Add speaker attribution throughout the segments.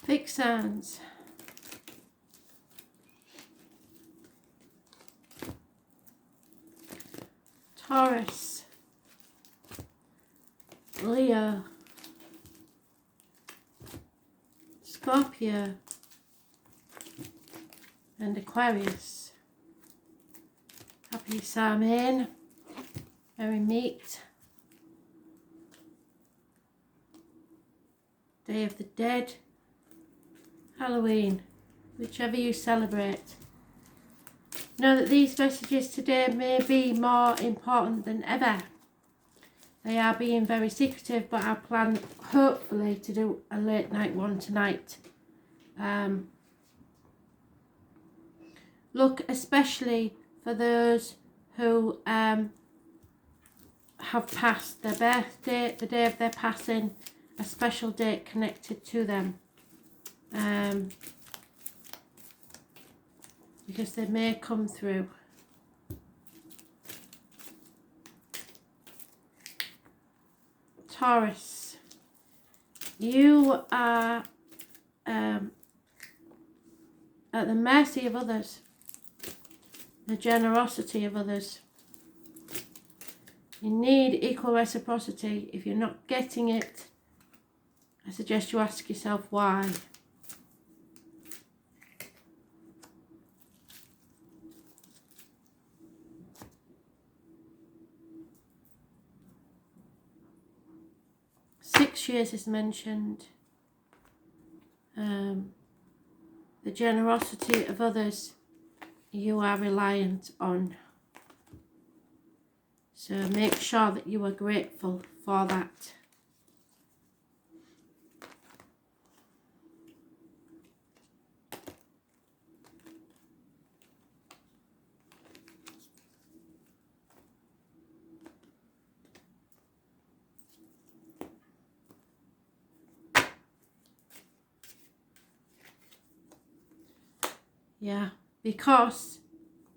Speaker 1: Fixed signs. Taurus, Leo, Scorpio, and Aquarius. Happy Samhain, Merry Meet, Day of the Dead, Halloween, whichever you celebrate. Know that these messages today may be more important than ever. They are being very secretive, but I plan hopefully to do a late night one tonight. Look especially for those who have passed their birthday, the day of their passing, a special date connected to them. Because they may come through. Taurus, you are at the mercy of others, the generosity of others. You need equal reciprocity. If you're not getting it, I suggest you ask yourself why. Years is mentioned. The generosity of others you are reliant on. So make sure that you are grateful for that. Yeah, because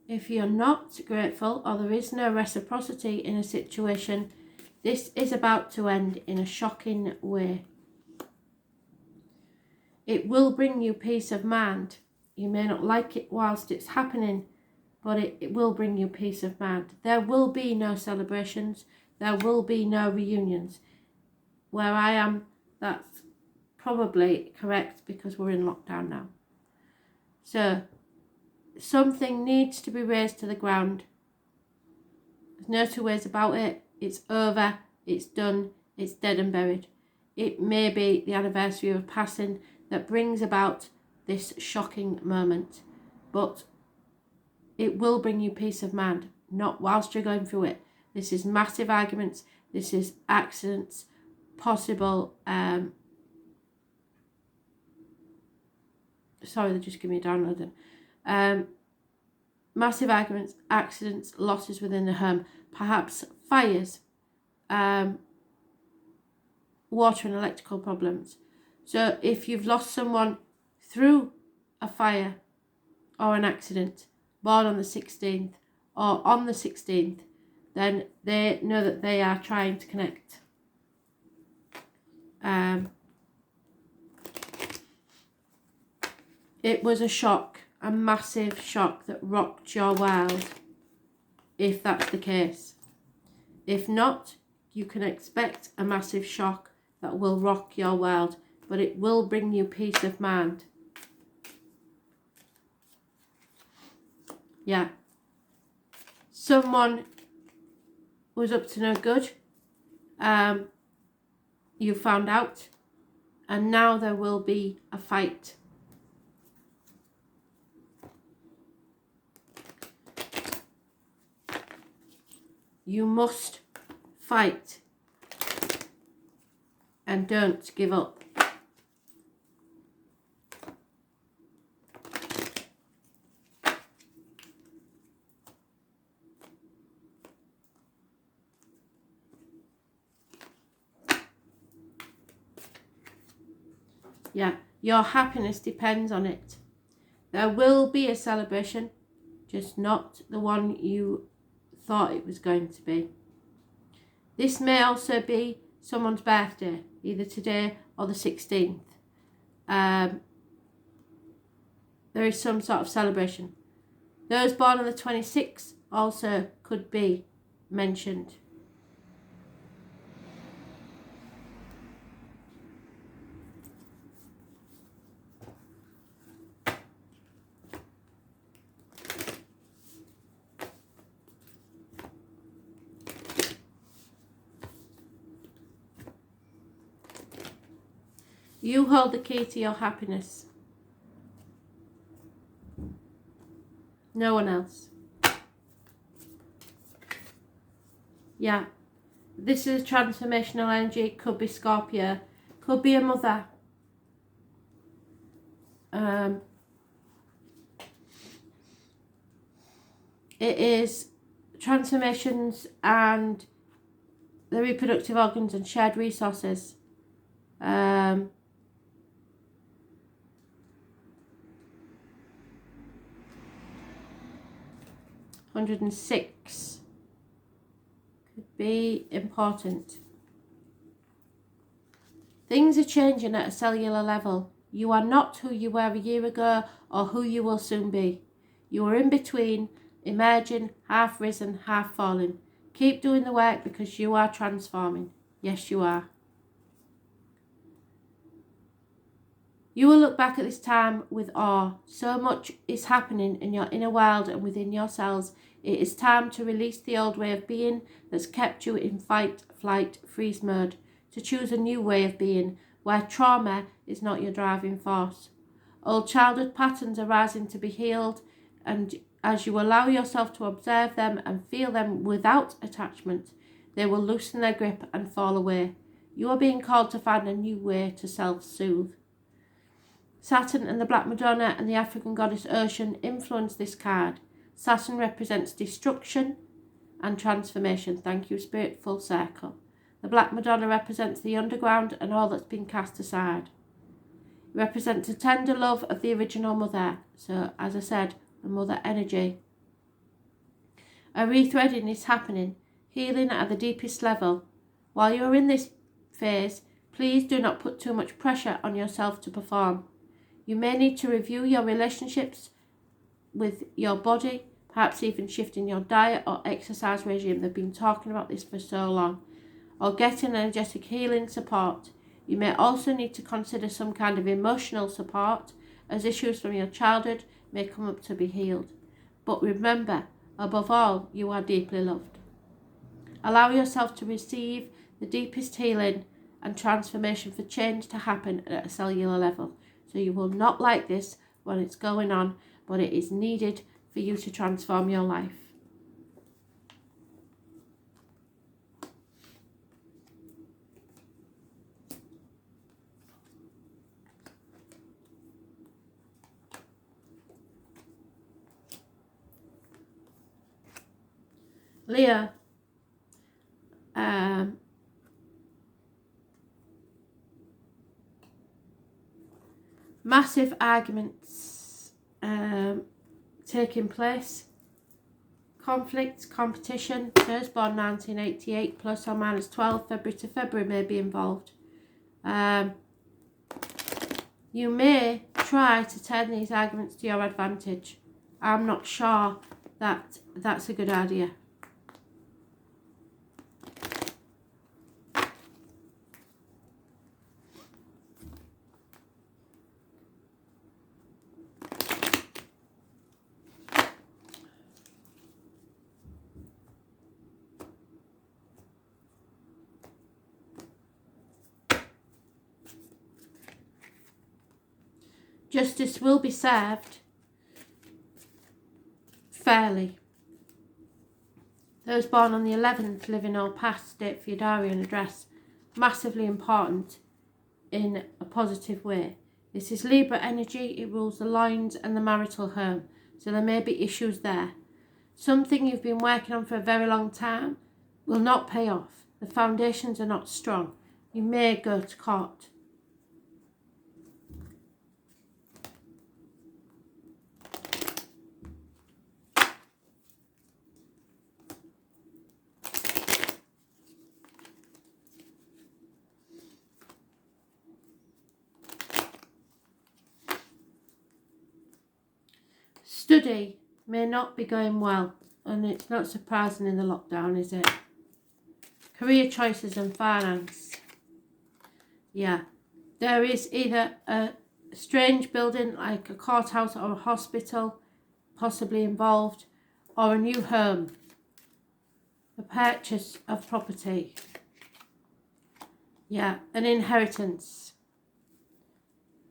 Speaker 1: if you're not grateful or there is no reciprocity in a situation, this is about to end in a shocking way. It will bring you peace of mind. You may not like it whilst it's happening, but it will bring you peace of mind. There will be no celebrations. There will be no reunions. Where I am, that's probably correct because we're in lockdown now. So something needs to be razed to the ground. There's no two ways about it. It's over, it's done, it's dead and buried. It may be the anniversary of passing that brings about this shocking moment, but it will bring you peace of mind, not whilst you're going through it. This is massive arguments, this is accidents, possible sorry, they just give me a download then. Massive arguments, accidents, losses within the home, perhaps fires, water and electrical problems. So if you've lost someone through a fire or an accident, born on the 16th or on the 16th, then they know that they are trying to connect. It was a shock, a massive shock that rocked your world, if that's the case. If not, you can expect a massive shock that will rock your world, but it will bring you peace of mind. Yeah. Someone was up to no good. You found out, and now there will be a fight. You must fight and don't give up. Yeah, your happiness depends on it. There will be a celebration, just not the one you thought it was going to be. This may also be someone's birthday, either today or the 16th. there is some sort of celebration. Those born on the 26th also could be mentioned. You hold the key to your happiness. No one else. Yeah. This is a transformational energy. It could be Scorpio. Could be a mother. It is transformations and the reproductive organs and shared resources. 106 could be important. Things are changing at a cellular level. You are not who you were a year ago or who you will soon be. You are in between, emerging, half risen, half fallen. Keep doing the work because you are transforming. Yes, you are. You will look back at this time with awe. So much is happening in your inner world and within your cells. It is time to release the old way of being that's kept you in fight, flight, freeze mode. To choose a new way of being where trauma is not your driving force. Old childhood patterns are rising to be healed, and as you allow yourself to observe them and feel them without attachment, they will loosen their grip and fall away. You are being called to find a new way to self-soothe. Saturn and the Black Madonna and the African goddess Ocean influence this card. Saturn represents destruction and transformation. Thank you, Spirit, full circle. The Black Madonna represents the underground and all that's been cast aside. It represents the tender love of the original mother. So, as I said, the mother energy. A rethreading is happening, healing at the deepest level. While you are in this phase, please do not put too much pressure on yourself to perform. You may need to review your relationships with your body, perhaps even shifting your diet or exercise regime. They've been talking about this for so long. Or getting energetic healing support. You may also need to consider some kind of emotional support, as issues from your childhood may come up to be healed. But remember, above all, you are deeply loved. Allow yourself to receive the deepest healing and transformation for change to happen at a cellular level. So you will not like this when it's going on, but it is needed for you to transform your life. Leo, massive arguments taking place, conflict, competition. First born 1988, plus or minus 12, February to February may be involved. You may try to turn these arguments to your advantage. I'm not sure that that's a good idea. Justice will be served fairly. Those born on the 11th, living or past, date for your diary and address. Massively important in a positive way. This is Libra energy. It rules the loins and the marital home. So there may be issues there. Something you've been working on for a very long time will not pay off. The foundations are not strong. You may go to court. study may not be going well, and it's not surprising in the lockdown, is it? Career choices and finance. Yeah, there is either a strange building like a courthouse or a hospital possibly involved, or a new home, a purchase of property. Yeah, an inheritance.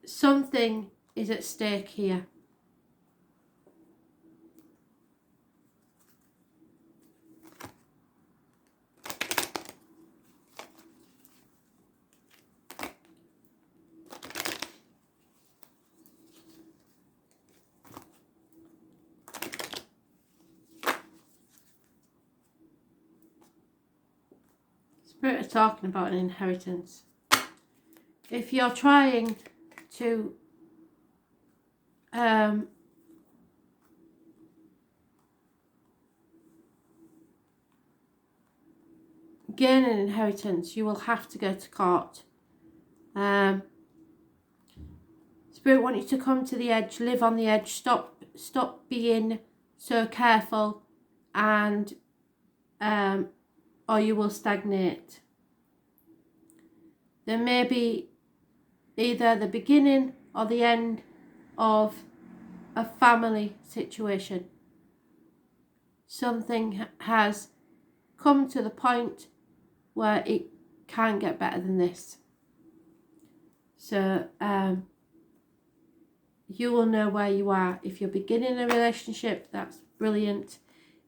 Speaker 1: Something is at stake here. Spirit are talking about an inheritance. If you're trying to gain an inheritance, you will have to go to court. Spirit want you to come to the edge, live on the edge, stop being so careful, and or you will stagnate. There may be either the beginning or the end of a family situation. Something has come to the point where it can't get better than this. So you will know where you are. If you're beginning a relationship, that's brilliant.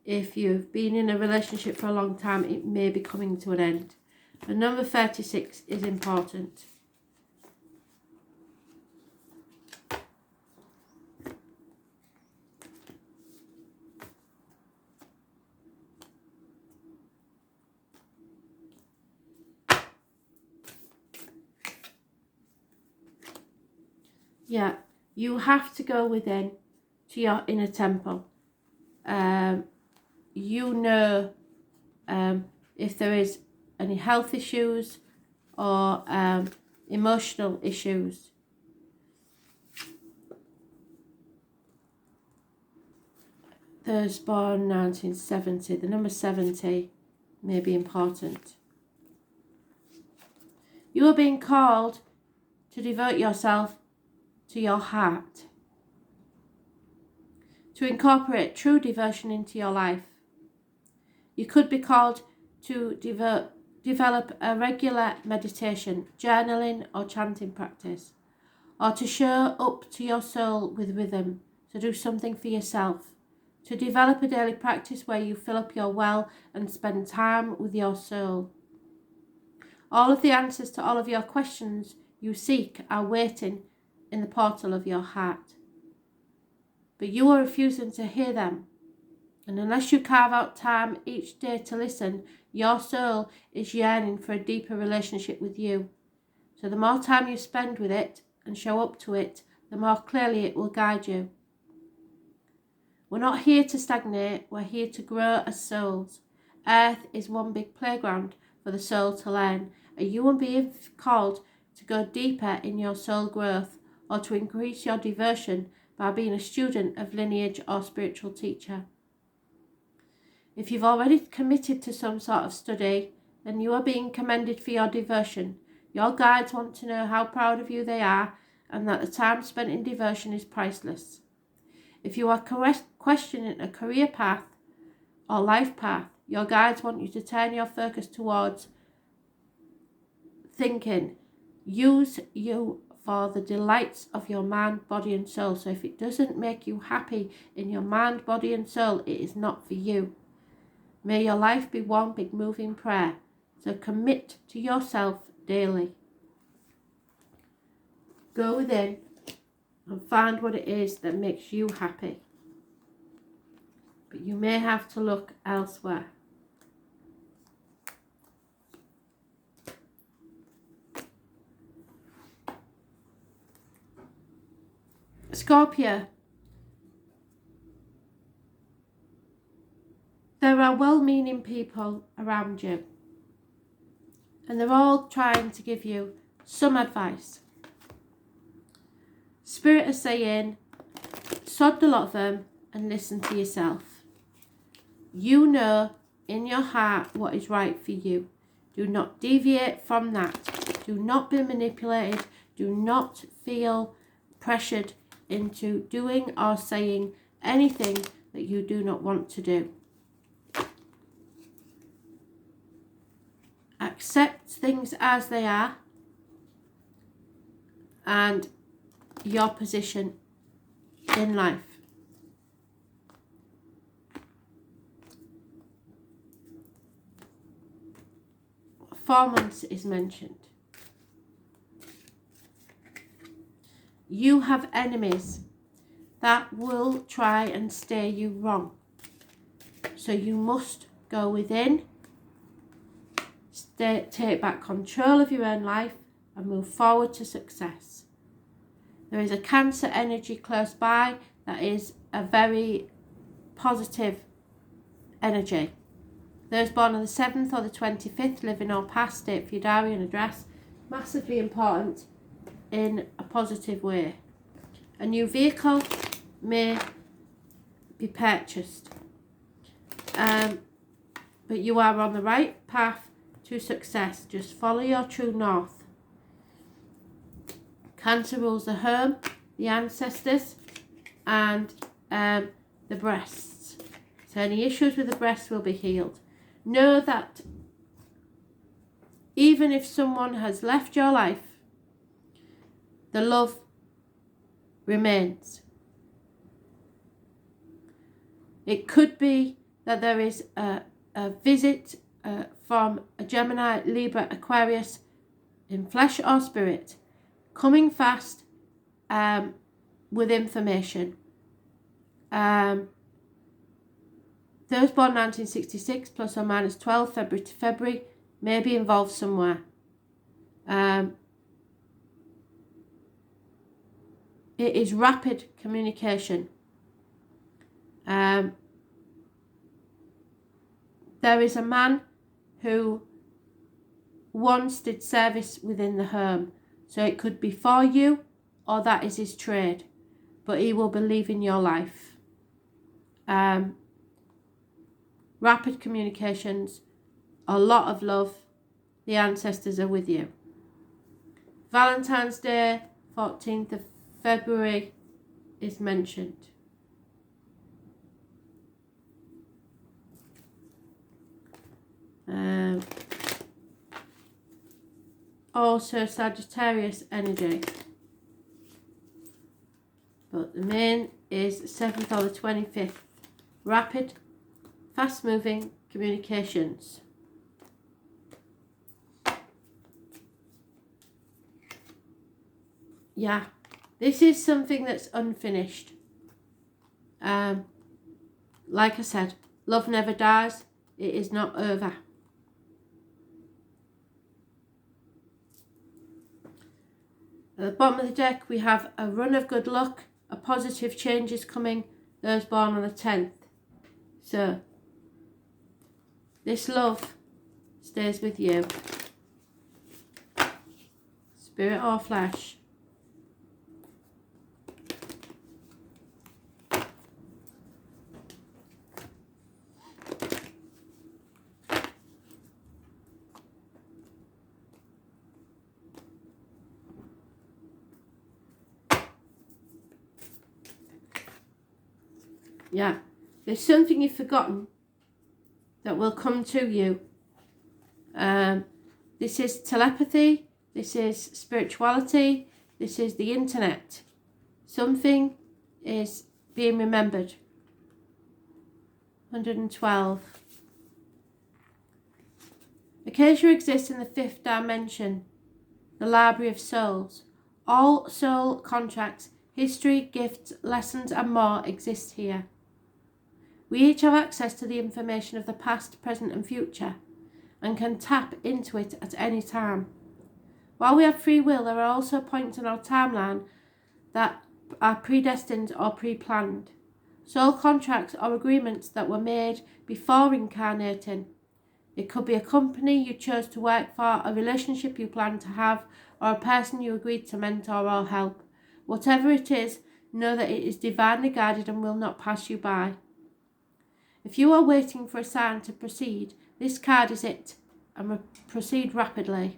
Speaker 1: If you've been in a relationship for a long time, it may be coming to an end. The number 36 is important. Yeah, you have to go within to your inner temple. You know if there is any health issues or emotional issues. Those born 1970, the number 70 may be important. You are being called to devote yourself to your heart, to incorporate true devotion into your life. You could be called to develop a regular meditation, journaling or chanting practice, or to show up to your soul with rhythm, to do something for yourself, to develop a daily practice where you fill up your well and spend time with your soul. All of the answers to all of your questions you seek are waiting in the portal of your heart. But you are refusing to hear them. And unless you carve out time each day to listen, your soul is yearning for a deeper relationship with you. So the more time you spend with it and show up to it, the more clearly it will guide you. We're not here to stagnate, we're here to grow as souls. Earth is one big playground for the soul to learn, and you are being called to go deeper in your soul growth or to increase your devotion by being a student of lineage or spiritual teacher. If you've already committed to some sort of study, then you are being commended for your devotion. Your guides want to know how proud of you they are and that the time spent in devotion is priceless. If you are questioning a career path or life path, your guides want you to turn your focus towards thinking, use you for the delights of your mind, body and soul. So if it doesn't make you happy in your mind, body and soul, it is not for you. May your life be one big moving prayer. So commit to yourself daily. Go within and find what it is that makes you happy. But you may have to look elsewhere. Scorpio. There are well-meaning people around you, and they're all trying to give you some advice. Spirit is saying, sod the lot of them, and listen to yourself. You know in your heart what is right for you. Do not deviate from that. Do not be manipulated. Do not feel pressured into doing or saying anything that you do not want to do. Accept things as they are and your position in life. Performance is mentioned. You have enemies that will try and steer you wrong. So you must go within, take back control of your own life and move forward to success. There is a Cancer energy close by that is a very positive energy. Those born on the 7th or the 25th, living or past, date for your diary and address, massively important in a positive way. A new vehicle may be purchased, but you are on the right path to success. Just follow your true north. Cancer rules the home, the ancestors, and the breasts. So any issues with the breasts will be healed. Know that even if someone has left your life, the love remains. It could be that there is a visit from a Gemini, Libra, Aquarius in flesh or spirit coming fast with information. Those born 1966 plus or minus 12 February to February may be involved somewhere. It is rapid communication. There is a man who once did service within the home. So it could be for you or that is his trade. But he will believe in your life. Rapid communications, a lot of love. The ancestors are with you. Valentine's Day, 14th of February is mentioned. Also Sagittarius energy. But the main is 7th or the 25th. Rapid, fast moving communications. Yeah, this is something that's unfinished. Like I said, love never dies. It is not over. At the bottom of the deck, we have a run of good luck, a positive change is coming, those born on the 10th. So, this love stays with you. Spirit or flesh. Yeah, there's something you've forgotten that will come to you. This is telepathy, this is spirituality, this is the internet. Something is being remembered. 112. Acacia exists in the 5th dimension, the Library of Souls. All soul contracts, history, gifts, lessons and more exist here. We each have access to the information of the past, present and future and can tap into it at any time. While we have free will, there are also points in our timeline that are predestined or pre-planned. Soul contracts or agreements that were made before incarnating. It could be a company you chose to work for, a relationship you plan to have, or a person you agreed to mentor or help. Whatever it is, know that it is divinely guided and will not pass you by. If you are waiting for a sign to proceed, this card is it, and proceed rapidly.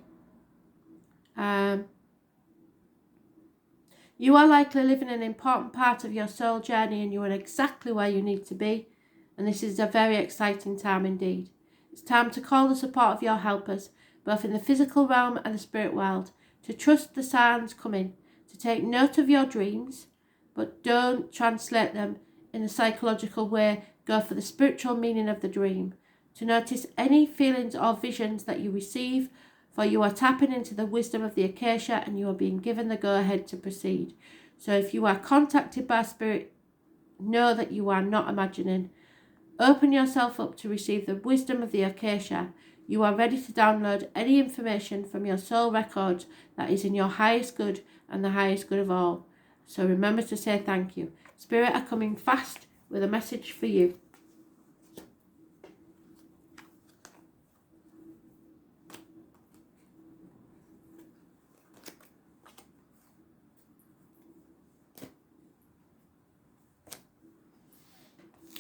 Speaker 1: You are likely living an important part of your soul journey, and you are exactly where you need to be, and this is a very exciting time indeed. It's time to call the support of your helpers, both in the physical realm and the spirit world, to trust the signs coming, to take note of your dreams, but don't translate them in a psychological way. Go for the spiritual meaning of the dream, to notice any feelings or visions that you receive, for you are tapping into the wisdom of the acacia and you are being given the go-ahead to proceed. So if you are contacted by spirit, know that you are not imagining. Open yourself up to receive the wisdom of the acacia. You are ready to download any information from your soul records that is in your highest good and the highest good of all. So remember to say thank you. Spirit are coming fast with a message for you.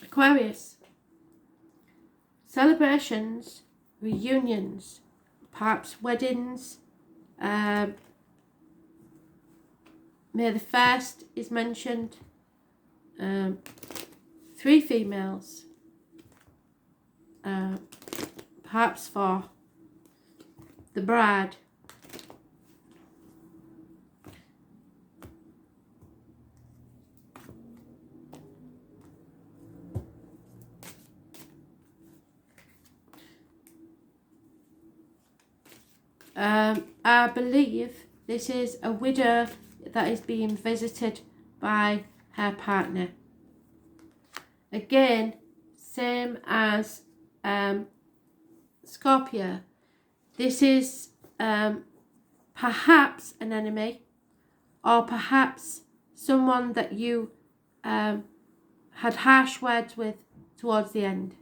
Speaker 1: Aquarius. Celebrations, reunions, perhaps weddings. May the 1st is mentioned. 3 females. Perhaps for the bride. I believe this is a widow that is being visited by her partner. Again, same as Scorpio. This is perhaps an enemy, or perhaps someone that you had harsh words with towards the end.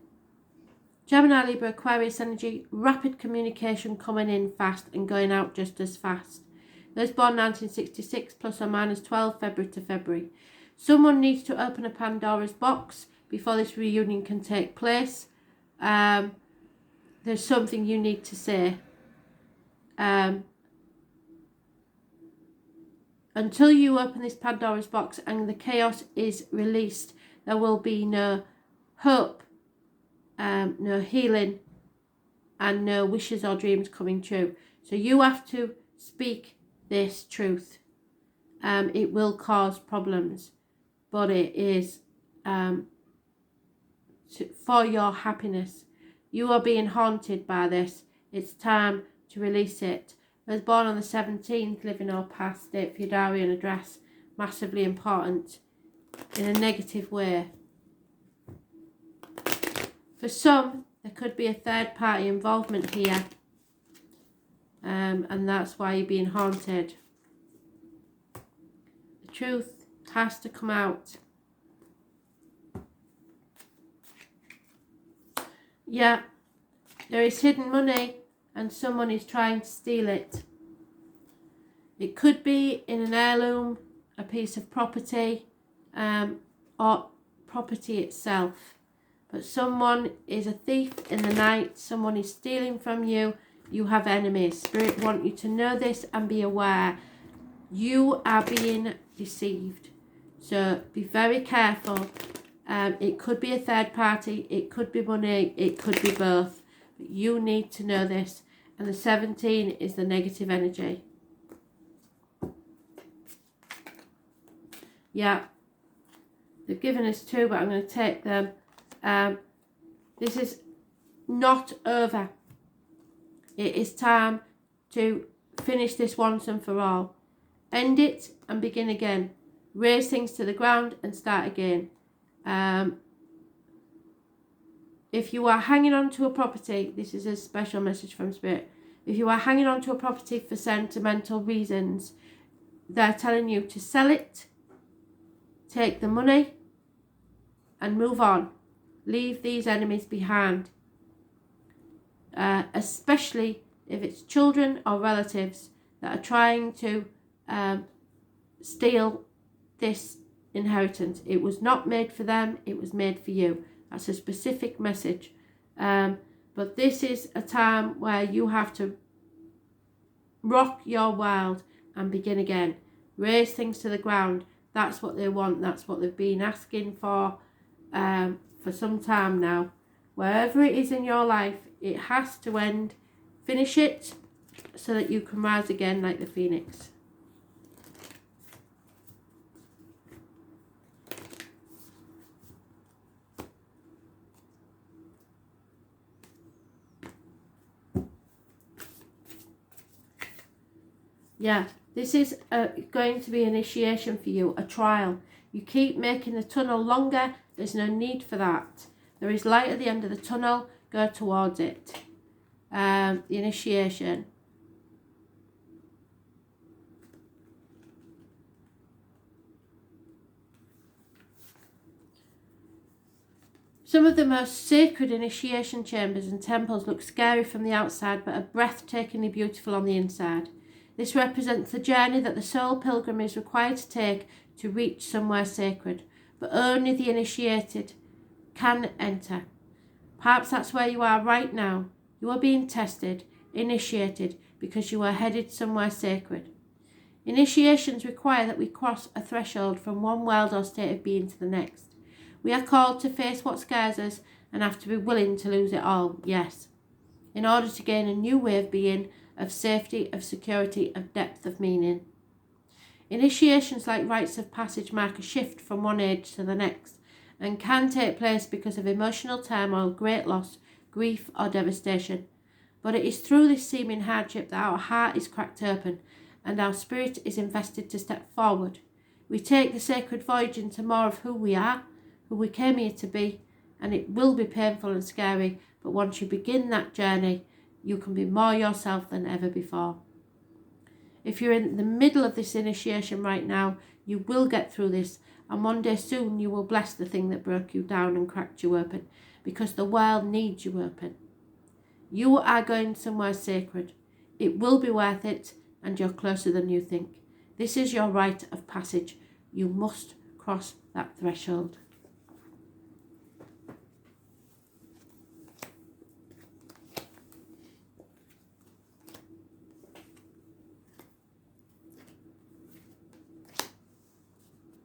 Speaker 1: Gemini, Libra, Aquarius energy, rapid communication coming in fast and going out just as fast. Those born 1966 plus or minus 12 February to February. Someone needs to open a Pandora's box before this reunion can take place. There's something you need to say. Until you open this Pandora's box and the chaos is released, there will be no hope, no healing, and no wishes or dreams coming true. So you have to speak this truth. It will cause problems, but it is for your happiness. You are being haunted by this. It's time to release it. I was born on the 17th, living or past, date for your diary and address. Massively important in a negative way. For some, there could be a third party involvement here. And that's why you're being haunted. The truth has to come out. Yeah, there is hidden money and someone is trying to steal it. It could be in an heirloom, a piece of property, or property itself. But someone is a thief in the night, someone is stealing from you, you have enemies. Spirit want you to know this and be aware. You are being deceived. So be very careful. It could be a third party, it could be money, it could be both. But you need to know this. And the 17 is the negative energy. Yeah. They've given us 2, but I'm going to take them. This is not over. It is time to finish this once and for all. End it and begin again. Raise things to the ground and start again. If you are hanging on to a property, this is a special message from Spirit. If you are hanging on to a property for sentimental reasons, they're telling you to sell it, take the money, and move on. Leave these enemies behind. Especially if it's children or relatives that are trying to steal this inheritance. It was not made for them, it was made for you. That's a specific message. But this is a time where you have to rock your world and begin again. Raise things to the ground. That's what they want. That's what they've been asking for some time now. Wherever it is in your life, it has to end. Finish it so that you can rise again like the phoenix. Yeah, this is going to be initiation for you, a trial. You keep making the tunnel longer. There's no need for that. There is light at the end of the tunnel. Go towards it. The initiation. Some of the most sacred initiation chambers and temples look scary from the outside, but are breathtakingly beautiful on the inside. This represents the journey that the soul pilgrim is required to take to reach somewhere sacred, but only the initiated can enter. Perhaps that's where you are right now. You are being tested, initiated, because you are headed somewhere sacred. Initiations require that we cross a threshold from one world or state of being to the next. We are called to face what scares us and have to be willing to lose it all, yes, in order to gain a new way of being, of safety, of security, of depth of meaning. Initiations like rites of passage mark a shift from one age to the next and can take place because of emotional turmoil, great loss, grief or devastation. But it is through this seeming hardship that our heart is cracked open and our spirit is invested to step forward. We take the sacred voyage into more of who we are, who we came here to be, and it will be painful and scary, but once you begin that journey, you can be more yourself than ever before. If you're in the middle of this initiation right now, you will get through this, and one day soon you will bless the thing that broke you down and cracked you open, because the world needs you open. You are going somewhere sacred. It will be worth it, and you're closer than you think. This is your rite of passage. You must cross that threshold.